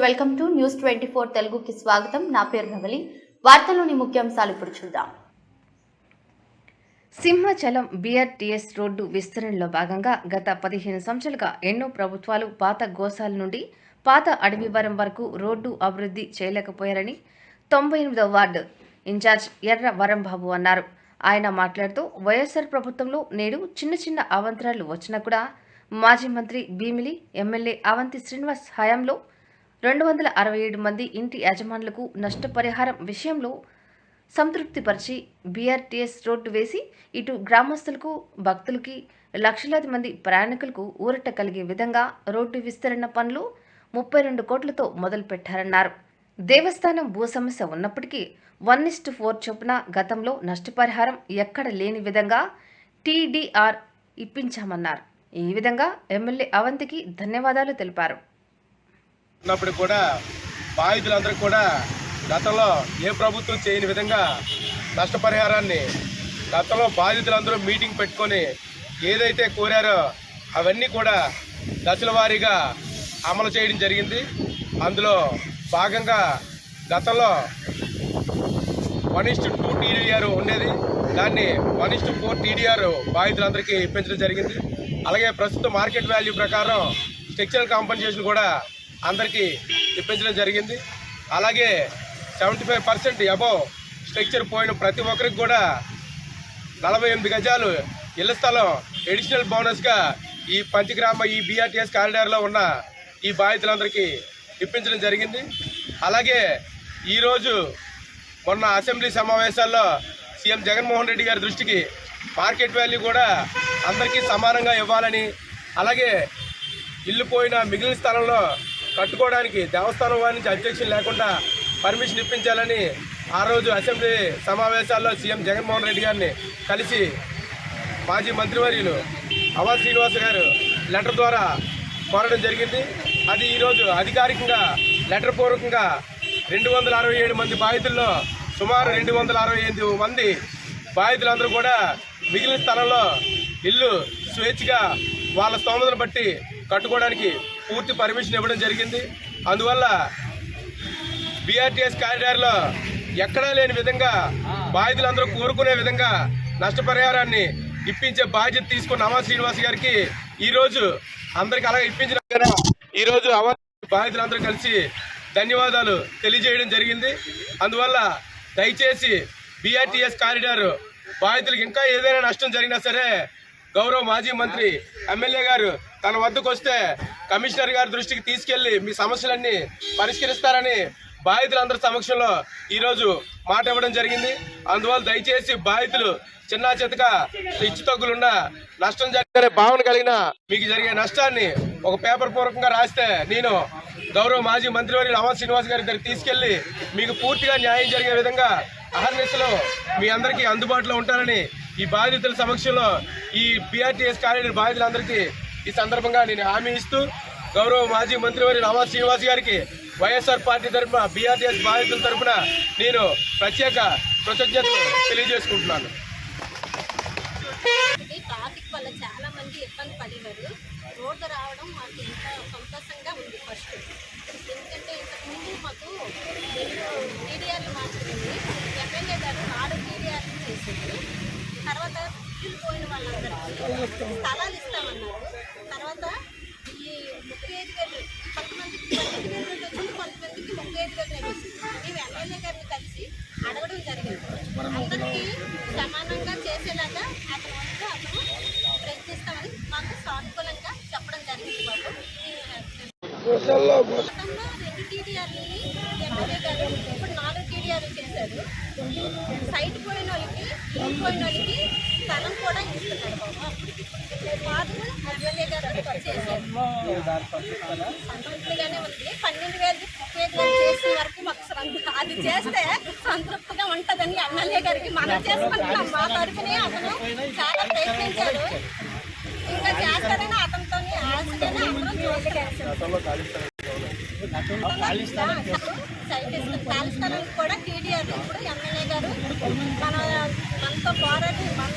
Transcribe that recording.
Welcome to news 24 తెలుగుకి స్వాగతం. నా పేరు నవలి. వార్తల్లోని ముఖ్యాంశాలు ఇప్పుడు చూద్దాం. సింహాచలం బీఆర్టీఎస్ రోడ్డు విస్తరణలో భాగంగా గత 15 సంవత్సరాలుగా ఎన్నో ప్రభుత్వాలు పాత గోశాల నుండి పాత అడవివరం వరకు రోడ్డు అభివృద్ధి చేయలేకపోయారని 98వ వార్డు ఇన్ఛార్జ్ ఎర్ర వరంబాబు అన్నారు. ఆయన మాట్లాడుతూ వైఎస్ఆర్ ప్రభుత్వంలో నేడు చిన్న చిన్న అవాంతరాలు వచ్చినా కూడా మాజీ మంత్రి భీమిలి ఎమ్మెల్యే అవంతి శ్రీనివాస్ హయాంలో 267 మంది ఇంటి యజమానులకు నష్టపరిహారం విషయంలో సంతృప్తిపరిచి బీఆర్టీఎస్ రోడ్డు వేసి ఇటు గ్రామస్తులకు భక్తులకి లక్షలాది మంది ప్రయాణికులకు ఊరట కలిగే విధంగా రోడ్డు విస్తరణ పనులు 32 కోట్లతో మొదలుపెట్టారన్నారు. దేవస్థానం భూ సమస్య ఉన్నప్పటికీ 1:4 చొప్పున గతంలో నష్టపరిహారం ఎక్కడ లేని విధంగా టీడీఆర్ ఇప్పించామన్నారు. ఈ విధంగా ఎమ్మెల్యే అవంతికి ధన్యవాదాలు తెలిపారు. ఉన్నప్పుడు కూడా బాధితులందరూ కూడా గతంలో ఏ ప్రభుత్వం చేయని విధంగా నష్టపరిహారాన్ని గతంలో బాధితులందరూ మీటింగ్ పెట్టుకొని ఏదైతే కోరారో అవన్నీ కూడా దశల వారీగా అమలు చేయడం జరిగింది. అందులో భాగంగా గతంలో 1:2 టీడీఆర్ ఉండేది, దాన్ని 1:4 టీడీఆర్ బాధితులందరికీ ఇప్పించడం జరిగింది. అలాగే ప్రస్తుతం మార్కెట్ వాల్యూ ప్రకారం స్ట్రక్చరల్ కాంపెన్సేషన్ కూడా అందరికీ ఇప్పించడం జరిగింది. అలాగే 75% అబోవ్ స్ట్రక్చర్ పోయిన ప్రతి ఒక్కరికి కూడా 48 గజాలు ఇళ్ల స్థలం ఎడిషనల్ బోనస్గా ఈ పంచగ్రామ ఈ బీఆర్టీఎస్ కారిడార్లో ఉన్న ఈ బాధితులందరికీ ఇప్పించడం జరిగింది. అలాగే ఈరోజు మొన్న అసెంబ్లీ సమావేశాల్లో సీఎం జగన్మోహన్ రెడ్డి గారి దృష్టికి మార్కెట్ వాల్యూ కూడా అందరికీ సమానంగా ఇవ్వాలని, అలాగే ఇల్లు పోయిన మిగిలిన స్థలంలో కట్టుకోవడానికి దేవస్థానం వారి నుంచి అబ్జెక్షన్ లేకుండా పర్మిషన్ ఇప్పించాలని ఆ రోజు అసెంబ్లీ సమావేశాల్లో సీఎం జగన్మోహన్ రెడ్డి గారిని కలిసి మాజీ మంత్రివర్యులు అవంతి శ్రీనివాస్ గారు లెటర్ ద్వారా కోరడం జరిగింది. అది ఈరోజు అధికారికంగా లెటర్ పూర్వకంగా 267 మంది బాధితుల్లో సుమారు 268 మంది బాధితులందరూ కూడా మిగిలిన స్థలంలో ఇల్లు స్వేచ్ఛగా వాళ్ళ స్తోమతను బట్టి కట్టుకోవడానికి పూర్తి పర్మిషన్ ఇవ్వడం జరిగింది. అందువల్ల బీఆర్టీఎస్ కారిడార్లో ఎక్కడా లేని విధంగా బాధితులందరూ కోరుకునే విధంగా నష్టపరిహారాన్ని ఇప్పించే బాధ్యత తీసుకున్న అవంతి శ్రీనివాస్ గారికి ఈరోజు అందరికీ అలాగే ఇప్పించిన కదా ఈరోజు బాధితులందరూ కలిసి ధన్యవాదాలు తెలియజేయడం జరిగింది. అందువల్ల దయచేసి బీఆర్టీఎస్ కారిడార్ బాధితులకు ఇంకా ఏదైనా నష్టం జరిగినా సరే గౌరవ మాజీ మంత్రి ఎమ్మెల్యే గారు తన వద్దకు వస్తే కమిషనర్ గారి దృష్టికి తీసుకెళ్లి మీ సమస్యలన్నీ పరిష్కరిస్తారని బాధితులందరి సమక్షంలో ఈరోజు మాట ఇవ్వడం జరిగింది. అందువల్ల దయచేసి బాధితులు చిన్న చితక హెచ్చుతగ్గులున్న నష్టం జరిగే భావన కలిగిన మీకు జరిగే నష్టాన్ని ఒక పేపర్ పూర్వకంగా రాస్తే నేను గౌరవ మాజీ మంత్రివర్యులు అవంతి శ్రీనివాస్ గారి దగ్గరికి తీసుకెళ్లి మీకు పూర్తిగా న్యాయం జరిగే విధంగా అహర్నిశలో మీ అందరికీ అందుబాటులో ఉంటానని ఈ బాధితుల సమక్షంలో ఈ బీఆర్టీఎస్ కారిడార్ బాధితులందరికీ ఈ సందర్భంగా నేను హామీ ఇస్తూ గౌరవ మాజీ మంత్రివర్యులు అవంతి శ్రీనివాస్ గారికి వైఎస్ఆర్ పార్టీ తరఫున బీఆర్టీఎస్ బాధితుల తరఫున నేను ప్రత్యేక కృతజ్ఞతలు తెలియజేసుకుంటున్నాను. ట్రాఫిక్ వల్ల చాలా మంది ఇబ్బంది పడేవారు. రోడ్డు రావడం మాకు ఇంకా సంతోషంగా ఉంది. ఫస్ట్ ఎందుకంటే ఇంతకుముందు మాకు టీడీఆర్లు మార్చుకుంది, ఎమ్మెల్యే గారు 4 టీడీఆర్లు చేసింది. తర్వాత ఇల్లు పోయిన వాళ్ళందరికీ స్థలాలు ఇస్తామన్నారు. తర్వాత ఈ 35 గంటలు కొంతమందికి 12 గంటలు వచ్చింది, కొంతమందికి 35 గంటలు వచ్చింది. మేము ఎమ్మెల్యే గారిని కలిసి అడగడం జరిగింది. అందరికీ సమానంగా చేసేలాగా అతను ప్రయత్నిస్తామని మాకు సానుకూలంగా చెప్పడం జరిగింది. బాబు గతంలో 2 టీడీఆర్లని ఎమ్మెల్యే గారు ఇప్పుడు 4 టీడీఆర్లు చేశారు. సైట్ పోయిన వాళ్ళకి ఇల్లు పోయిన వాళ్ళకి స్థలం కూడా ఇస్తున్నారు. బాబు ఎమ్మెల్యే గారు చేశారు. సంతృప్తిగానే ఉంది. 12,000 35,000 చేసిన వరకు మాకు అది చేస్తే సంతృప్తిగా ఉంటుందని ఎమ్మెల్యే గారికి మనం చేసుకుంటున్నాం. మా తరఫునే అతను చాలా ప్రయత్నించారు. ఇంకా చేస్తారని అతనితో ఆశగానే అందరం చూస్తున్నాం. కాలుస్థానానికి కూడా టీడీఆర్ ఇప్పుడు ఎమ్మెల్యే గారు మనతో పోరాడి మన